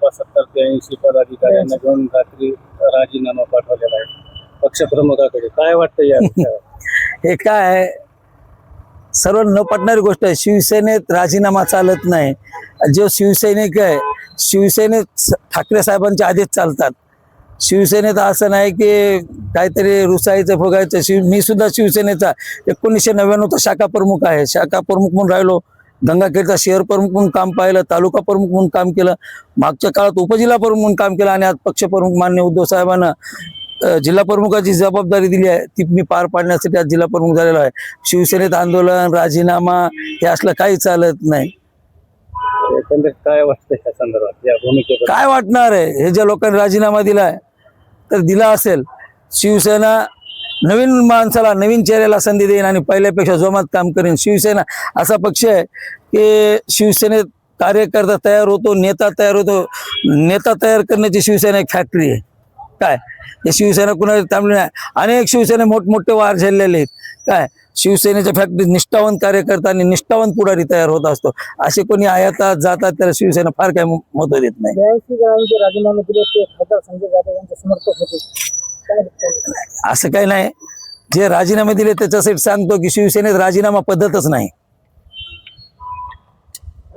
जवळपास 70 ते 80 पदाधिकाऱ्यांना घेऊन रात्री राजीनामा पाठवलेला आहे पक्षप्रमुखाकडे. काय वाटतं या विषयावर? हे काय आहे, सर्व न पटणारी गोष्ट आहे. शिवसेनेत राजीनामा चालत नाही. जो शिवसैनिक आहे, शिवसेनेत ठाकरे साहेबांच्या आधीच चालतात. शिवसेनेत असं नाही की काहीतरी रुसायचं फुगायचं. मी सुद्धा शिवसेनेचा 1999चा शाखा प्रमुख आहे. शाखा प्रमुख म्हणून राहिलो, गंगाखेडचा शहर प्रमुख म्हणून काम पाहिलं, तालुका प्रमुख म्हणून काम केलं, मागच्या काळात उपजिल्हा प्रमुख म्हणून काम केलं, आणि आज पक्ष प्रमुख मान्य उद्धव साहेबांना जिल्हा प्रमुखाची जबाबदारी दिली आहे, ती मी पार पाडण्यासाठी आज जिल्हा प्रमुख झालेलो आहे. शिवसेनेत आंदोलन, राजीनामा हे असलं काही चालत नाही. एकंदरीत काय वाटतं या संदर्भात, या भूमिकेबद्दल? काय वाटणार आहे? हे ज्या लोकांनी राजीनामा दिलाय तर दिला असेल, शिवसेना नवीन माणसाला, नवीन चेहऱ्याला संधी देईन आणि पहिल्यापेक्षा जोमात काम करेन. शिवसेना असा पक्ष आहे की शिवसेनेत कार्यकर्ता तयार होतो, नेता तयार होतो. नेता तयार करण्याची शिवसेना एक फॅक्टरी आहे. काय हे शिवसेना कुणाला थांबली नाही. अनेक शिवसेने मोठमोठे वार झेललेले आहेत. काय शिवसेनेच्या फॅक्टरीत निष्ठावंत कार्यकर्ता आणि निष्ठावंत पुढारी तयार होत असतो. असे कोणी आयातात जातात त्याला शिवसेना फार काही महत्व देत नाही. 82 जणांचे राजीनामे दिले ते खासदार संजय जाधव यांचे समर्थक होते. काय वाटतं? असं काही नाही. जे राजीनामे दिले त्याच्यासाठी सांगतो की शिवसेनेत राजीनामा पद्धतच नाही.